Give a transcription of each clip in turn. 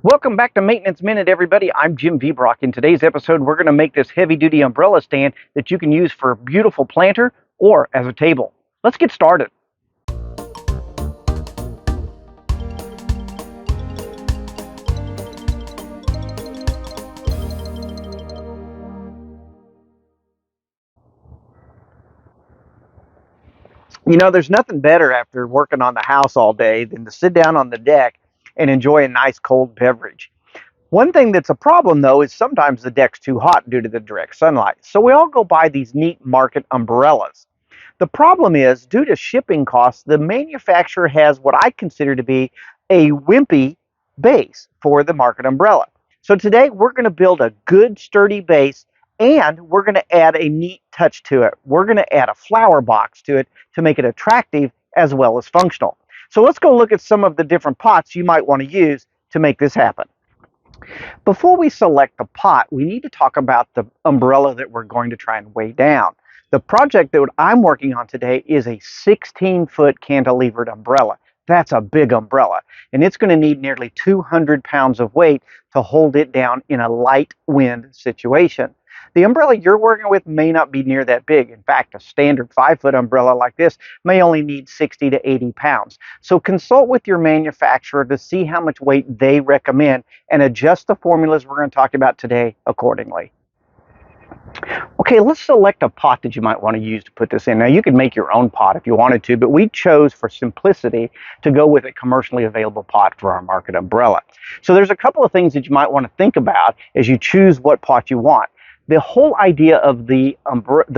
Welcome back to Maintenance Minute, everybody. I'm Jim Vbrock. In today's episode, we're going to make this heavy-duty umbrella stand that you can use for a beautiful planter or as a table. Let's get started. You know, there's nothing better after working on the house all day than to sit down on the deck and enjoy a nice cold beverage. One thing that's a problem, though, is sometimes the deck's too hot due to the direct sunlight. So we all go buy these neat market umbrellas. The problem is, due to shipping costs, the manufacturer has what I consider to be a wimpy base for the market umbrella. So today we're going to build a good sturdy base, and we're going to add a neat touch to it. We're going to add a flower box to it to make it attractive as well as functional. So let's go look at some of the different pots you might want to use to make this happen. Before we select the pot, we need to talk about the umbrella that we're going to try and weigh down. The project that I'm working on today is a 16-foot cantilevered umbrella. That's a big umbrella, and it's going to need nearly 200 pounds of weight to hold it down in a light wind situation. The umbrella you're working with may not be near that big. In fact, a standard 5-foot umbrella like this may only need 60 to 80 pounds. So consult with your manufacturer to see how much weight they recommend and adjust the formulas we're going to talk about today accordingly. Okay, let's select a pot that you might want to use to put this in. Now, you could make your own pot if you wanted to, but we chose for simplicity to go with a commercially available pot for our market umbrella. So there's a couple of things that you might want to think about as you choose what pot you want. The whole idea of the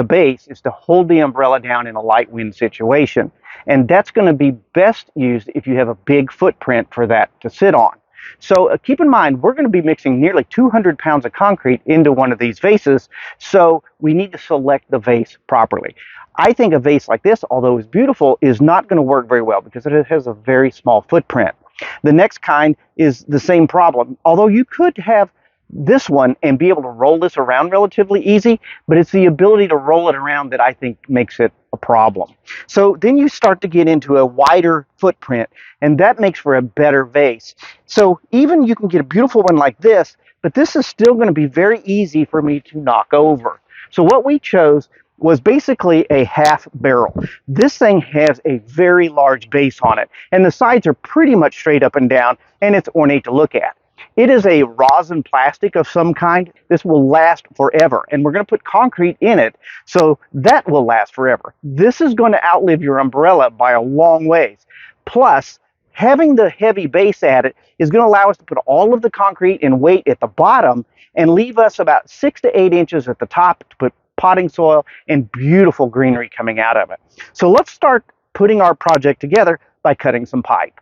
base is to hold the umbrella down in a light wind situation. And that's going to be best used if you have a big footprint for that to sit on. So keep in mind, we're going to be mixing nearly 200 pounds of concrete into one of these vases. So we need to select the vase properly. I think a vase like this, although it's beautiful, is not going to work very well because it has a very small footprint. The next kind is the same problem, although you could have this one and be able to roll this around relatively easy, but it's the ability to roll it around that I think makes it a problem. So then you start to get into a wider footprint, and that makes for a better vase. So even you can get a beautiful one like this, but this is still going to be very easy for me to knock over. So what we chose was basically a half barrel. This thing has a very large base on it, and the sides are pretty much straight up and down, and it's ornate to look at. It is a rosin plastic of some kind. This will last forever, and we're going to put concrete in it, so that will last forever. This is going to outlive your umbrella by a long ways. Plus, having the heavy base at it is going to allow us to put all of the concrete and weight at the bottom and leave us about 6 to 8 inches at the top to put potting soil and beautiful greenery coming out of it. So let's start putting our project together by cutting some pipe.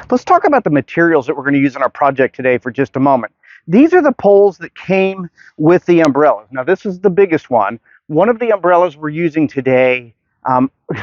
Let's talk about the materials that we're going to use in our project today for just a moment. These are the poles that came with the umbrellas. Now, this is the biggest one. One of the umbrellas we're using today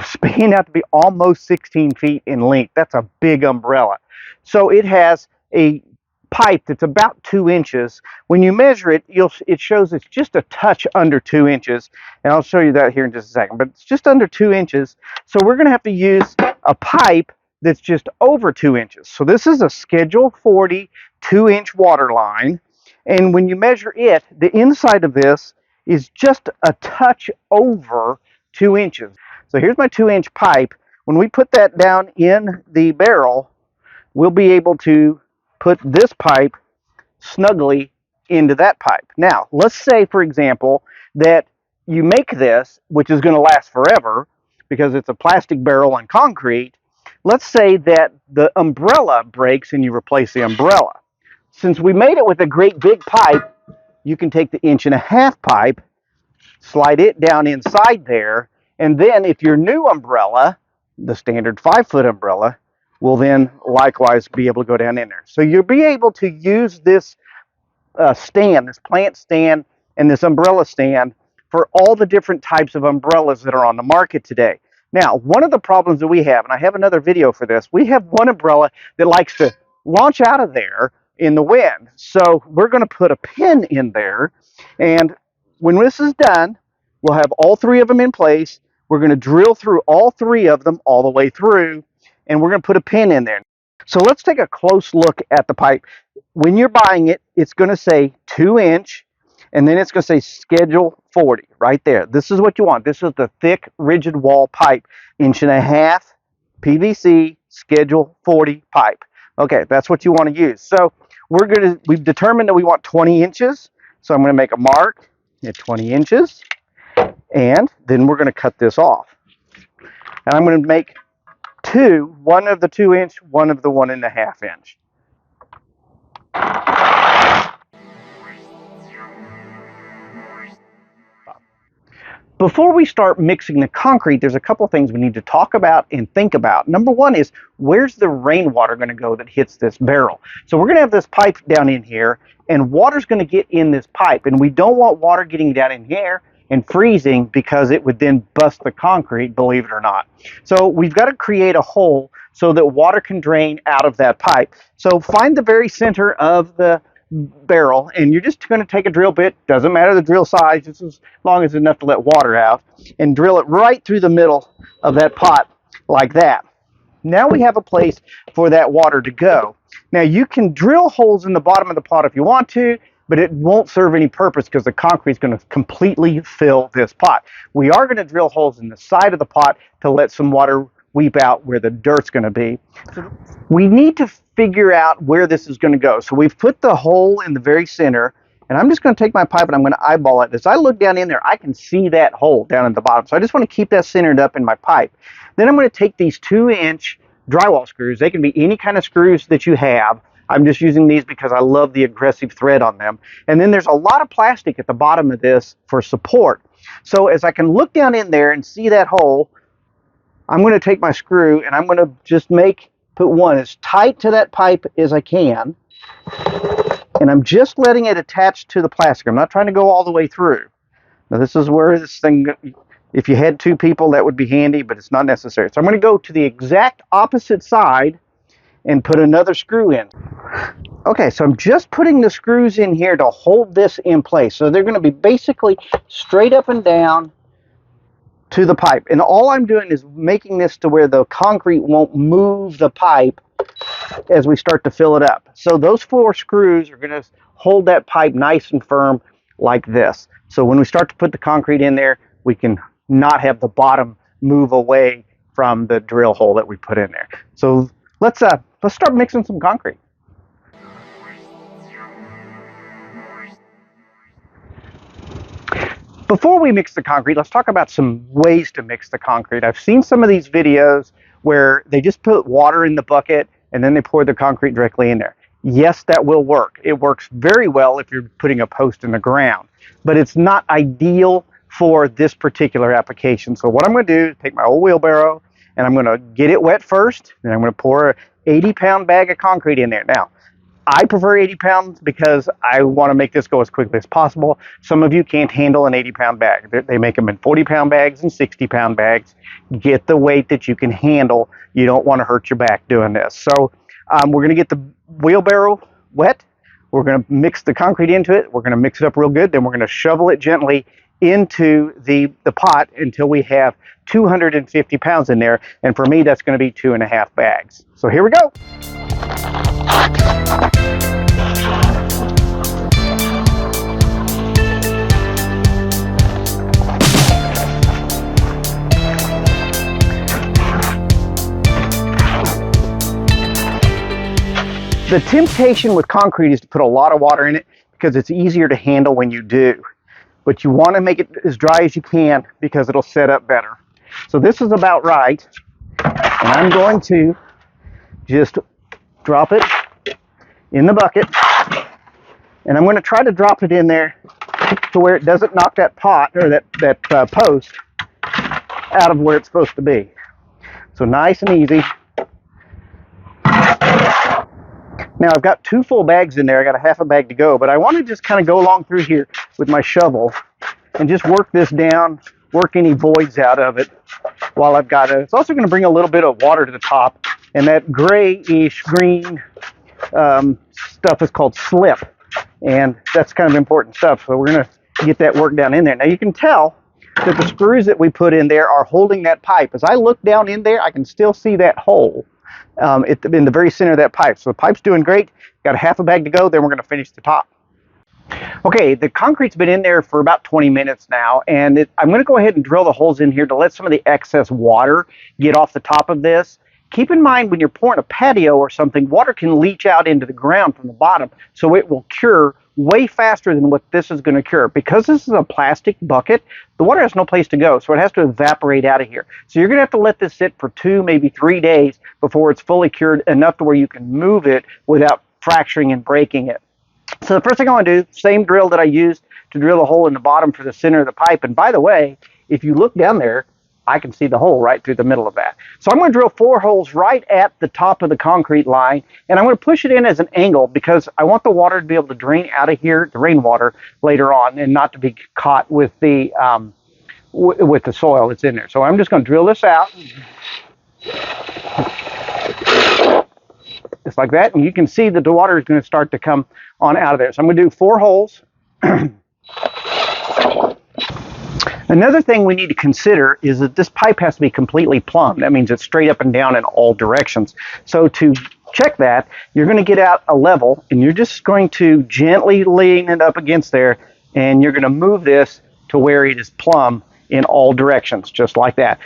spanning out to be almost 16 feet in length. That's a big umbrella. So it has a pipe that's about 2 inches. When you measure it, it shows it's just a touch under 2 inches. And I'll show you that here in just a second. But it's just under 2 inches. So we're going to have to use a pipe that's just over 2 inches. So this is a Schedule 40 2-inch water line. And when you measure it, the inside of this is just a touch over 2 inches. So here's my 2-inch pipe. When we put that down in the barrel, we'll be able to put this pipe snugly into that pipe. Now, let's say, for example, that you make this, which is going to last forever because it's a plastic barrel and concrete. Let's say that the umbrella breaks and you replace the umbrella. Since we made it with a great big pipe, you can take the 1.5-inch pipe, slide it down inside there, and then if your new umbrella, the standard 5-foot umbrella, will then likewise be able to go down in there. So you'll be able to use this stand, this plant stand, and this umbrella stand for all the different types of umbrellas that are on the market today. Now, one of the problems that we have, and I have another video for this, we have one umbrella that likes to launch out of there in the wind. So we're going to put a pin in there, and when this is done, we'll have all 3 of them in place. We're going to drill through all 3 of them all the way through, and we're going to put a pin in there. So let's take a close look at the pipe. When you're buying it, it's going to say 2-inch, and then it's going to say schedule 40 right there. This is what you want. This is the thick, rigid wall pipe, 1.5 inch PVC schedule 40 pipe. Okay, that's what you want to use. So we've determined that we want 20 inches. So I'm going to make a mark at 20 inches, and then we're going to cut this off. And I'm going to make two, one of the 2-inch, one of the 1.5 inch. Before we start mixing the concrete, there's a couple things we need to talk about and think about. Number one is, where's the rainwater going to go that hits this barrel? So we're going to have this pipe down in here, and water's going to get in this pipe, and we don't want water getting down in here and freezing, because it would then bust the concrete, believe it or not. So we've got to create a hole so that water can drain out of that pipe. So find the very center of the barrel, and you're just going to take a drill bit, doesn't matter the drill size, just as long as it's enough to let water out, and drill it right through the middle of that pot like that. Now we have a place for that water to go. Now you can drill holes in the bottom of the pot if you want to, but it won't serve any purpose because the concrete is going to completely fill this pot. We are going to drill holes in the side of the pot to let some water weep out where the dirt's going to be. So we need to figure out where this is going to go. So we've put the hole in the very center, and I'm just going to take my pipe and I'm going to eyeball it. As I look down in there, I can see that hole down at the bottom. So I just want to keep that centered up in my pipe. Then I'm going to take these 2-inch drywall screws. They can be any kind of screws that you have. I'm just using these because I love the aggressive thread on them. And then there's a lot of plastic at the bottom of this for support. So as I can look down in there and see that hole, I'm going to take my screw and I'm going to just put one as tight to that pipe as I can. And I'm just letting it attach to the plastic. I'm not trying to go all the way through. Now this is where this thing, if you had 2 people, that would be handy, but it's not necessary. So I'm going to go to the exact opposite side and put another screw in. Okay, so I'm just putting the screws in here to hold this in place. So they're going to be basically straight up and down to the pipe. And all I'm doing is making this to where the concrete won't move the pipe as we start to fill it up. So those 4 screws are going to hold that pipe nice and firm like this. So when we start to put the concrete in there, we can not have the bottom move away from the drill hole that we put in there. So let's start mixing some concrete. Before we mix the concrete, let's talk about some ways to mix the concrete. I've seen some of these videos where they just put water in the bucket and then they pour the concrete directly in there. Yes, that will work. It works very well if you're putting a post in the ground, but it's not ideal for this particular application. So what I'm going to do is take my old wheelbarrow and I'm going to get it wet first, and I'm going to pour an 80-pound bag of concrete in there. Now, I prefer 80 pounds because I want to make this go as quickly as possible. Some of you can't handle an 80-pound bag. They make them in 40-pound bags and 60-pound bags. Get the weight that you can handle. You don't want to hurt your back doing this. So we're going to get the wheelbarrow wet. We're going to mix the concrete into it. We're going to mix it up real good. Then we're going to shovel it gently into the pot until we have 250 pounds in there. And for me, that's going to be 2.5 bags. So here we go. The temptation with concrete is to put a lot of water in it because it's easier to handle when you do. But you want to make it as dry as you can because it'll set up better. So this is about right. And I'm going to just drop it in the bucket. And I'm going to try to drop it in there to where it doesn't knock that pot or that post out of where it's supposed to be. So nice and easy. Now I've got 2 full bags in there. I got a half a bag to go, but I want to just kind of go along through here with my shovel and just work this down, work any voids out of it while I've got it. It's also going to bring a little bit of water to the top, and that grayish green stuff is called slip, and that's kind of important stuff. So we're going to get that work down in there. Now you can tell that the screws that we put in there are holding that pipe. As I look down in there, I can still see that hole in the very center of that pipe. So the pipe's doing great. Got a half a bag to go, then we're going to finish the top. Okay, the concrete's been in there for about 20 minutes now, and I'm going to go ahead and drill the holes in here to let some of the excess water get off the top of this. Keep in mind when you're pouring a patio or something, water can leach out into the ground from the bottom, so it will cure way faster than what this is going to cure. Because this is a plastic bucket, the water has no place to go, so it has to evaporate out of here. So you're going to have to let this sit for 2, maybe 3 days before it's fully cured enough to where you can move it without fracturing and breaking it. So the first thing I want to do, same drill that I used to drill a hole in the bottom for the center of the pipe. And by the way, if you look down there, I can see the hole right through the middle of that. So I'm going to drill 4 holes right at the top of the concrete line, and I'm going to push it in as an angle because I want the water to be able to drain out of here, the rainwater, later on, and not to be caught with the soil that's in there. So I'm just going to drill this out. Just like that, and you can see that the water is going to start to come on out of there. So I'm going to do 4 holes. Another thing we need to consider is that this pipe has to be completely plumb. That means it's straight up and down in all directions. So to check that, you're going to get out a level, and you're just going to gently lean it up against there, and you're going to move this to where it is plumb in all directions, just like that.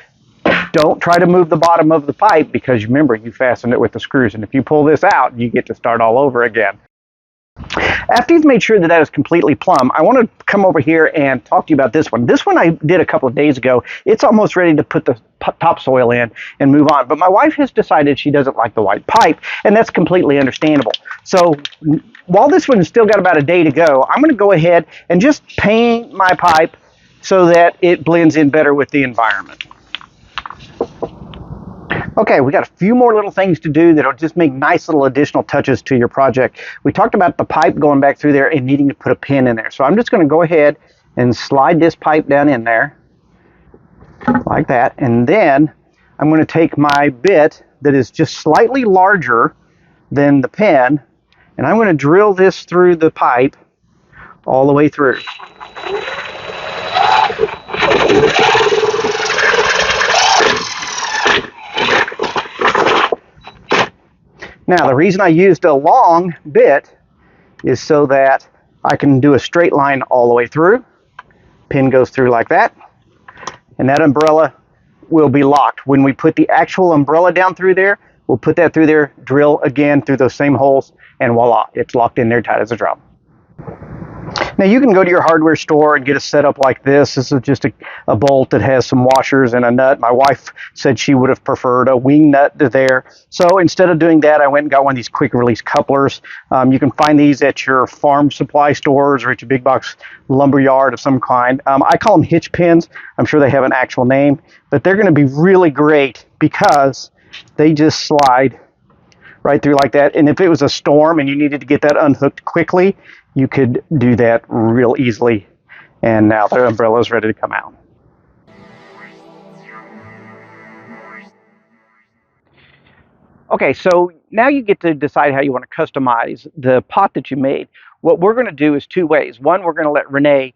Don't try to move the bottom of the pipe because remember, you fastened it with the screws, and if you pull this out, you get to start all over again. After you've made sure that that is completely plumb, I want to come over here and talk to you about this one. This one I did a couple of days ago. It's almost ready to put the topsoil in and move on, but my wife has decided she doesn't like the white pipe, and that's completely understandable. So while this one has still got about a day to go, I'm going to go ahead and just paint my pipe so that it blends in better with the environment. Okay, we got a few more little things to do that'll just make nice little additional touches to your project. We talked about the pipe going back through there and needing to put a pin in there. So I'm just going to go ahead and slide this pipe down in there like that. And then I'm going to take my bit that is just slightly larger than the pin, and I'm going to drill this through the pipe all the way through. Now, the reason I used a long bit is so that I can do a straight line all the way through. Pin goes through like that, and that umbrella will be locked. When we put the actual umbrella down through there, we'll put that through there, drill again through those same holes, and voila, it's locked in there tight as a drum. Now you can go to your hardware store and get a setup like this. This is just a bolt that has some washers and a nut. My wife said she would have preferred a wing nut to there. So instead of doing that, I went and got one of these quick release couplers. You can find these at your farm supply stores or at your big box lumber yard of some kind. I call them hitch pins. I'm sure they have an actual name, but they're going to be really great because they just slide right through like that. And if it was a storm and you needed to get that unhooked quickly, you could do that real easily. And now the umbrella is ready to come out. Okay, so now you get to decide how you want to customize the pot that you made. What we're going to do is 2 ways. One, we're going to let Renee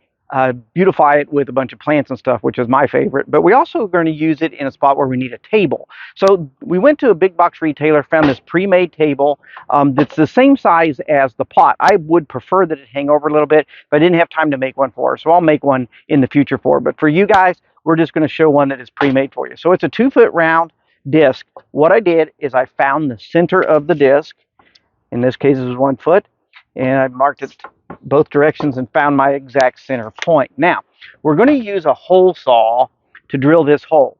beautify it with a bunch of plants and stuff, which is my favorite, but we also are going to use it in a spot where we need a table. So we went to a big box retailer, found this pre-made table that's the same size as the pot. I would prefer that it hang over a little bit, but I didn't have time to make one for her, so I'll make one in the future for her. But for you guys, we're just going to show one that is pre-made for you. So it's a 2-foot round disc. What I did is I found the center of the disc. In this case, it was 1 foot, and I marked it both directions and found my exact center point. Now, we're going to use a hole saw to drill this hole.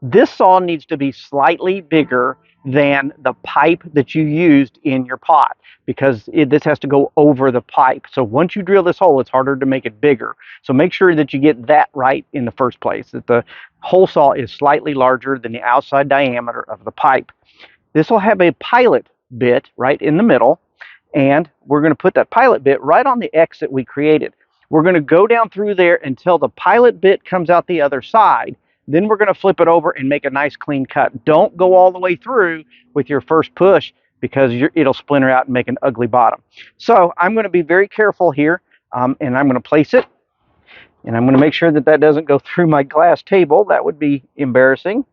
This saw needs to be slightly bigger than the pipe that you used in your pot because this has to go over the pipe. So once you drill this hole, it's harder to make it bigger. So make sure that you get that right in the first place, that the hole saw is slightly larger than the outside diameter of the pipe. This will have a pilot bit right in the middle, and we're going to put that pilot bit right on the X that we created. We're going to go down through there until the pilot bit comes out the other side. Then we're going to flip it over and make a nice clean cut. Don't go all the way through with your first push because it'll splinter out and make an ugly bottom. So I'm going to be very careful here, and I'm going to place it And I'm going to make sure that that doesn't go through my glass table. That would be embarrassing.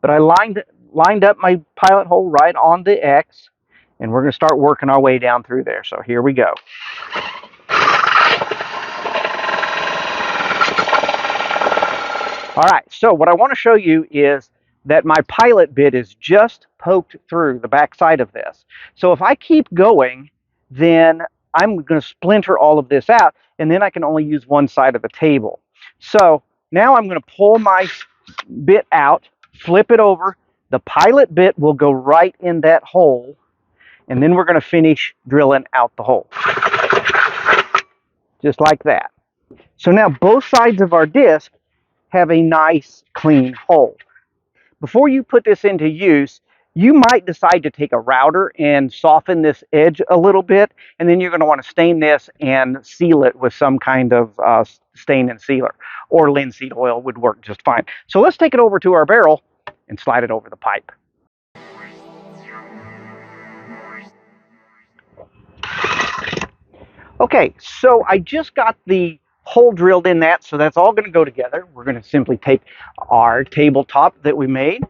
But I lined up my pilot hole right on the X, and we're going to start working our way down through there. So here we go. All right, so what I want to show you is that my pilot bit is just poked through the back side of this. So if I keep going, then I'm going to splinter all of this out, and then I can only use one side of the table. So now I'm going to pull my bit out, flip it over. The pilot bit will go right in that hole, and then we're going to finish drilling out the hole. Just like that. So now both sides of our disc have a nice clean hole. Before you put this into use, you might decide to take a router and soften this edge a little bit, and then you're going to want to stain this and seal it with some kind of stain and sealer, or linseed oil would work just fine. So let's take it over to our barrel and slide it over the pipe. Okay, so I just got the hole drilled in that, so that's all going to go together. We're going to simply take our tabletop that we made.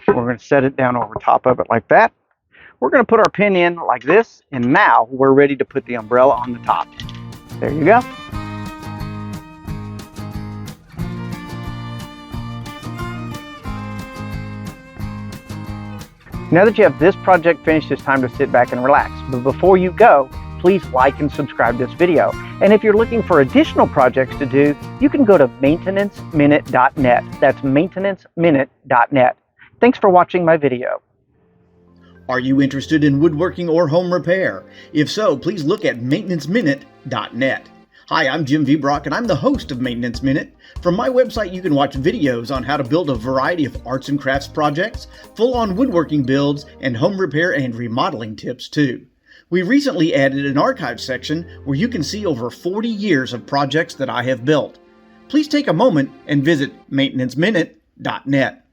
We're going to set it down over top of it like that. We're going to put our pin in like this, and now we're ready to put the umbrella on the top. There you go. Now that you have this project finished, it's time to sit back and relax. But before you go, please like and subscribe this video. And if you're looking for additional projects to do, you can go to maintenanceminute.net. That's maintenanceminute.net. Thanks for watching my video. Are you interested in woodworking or home repair? If so, please look at maintenanceminute.net. Hi, I'm Jim V. Brock, and I'm the host of Maintenance Minute. From my website, you can watch videos on how to build a variety of arts and crafts projects, full-on woodworking builds, and home repair and remodeling tips too. We recently added an archive section where you can see over 40 years of projects that I have built. Please take a moment and visit maintenanceminute.net.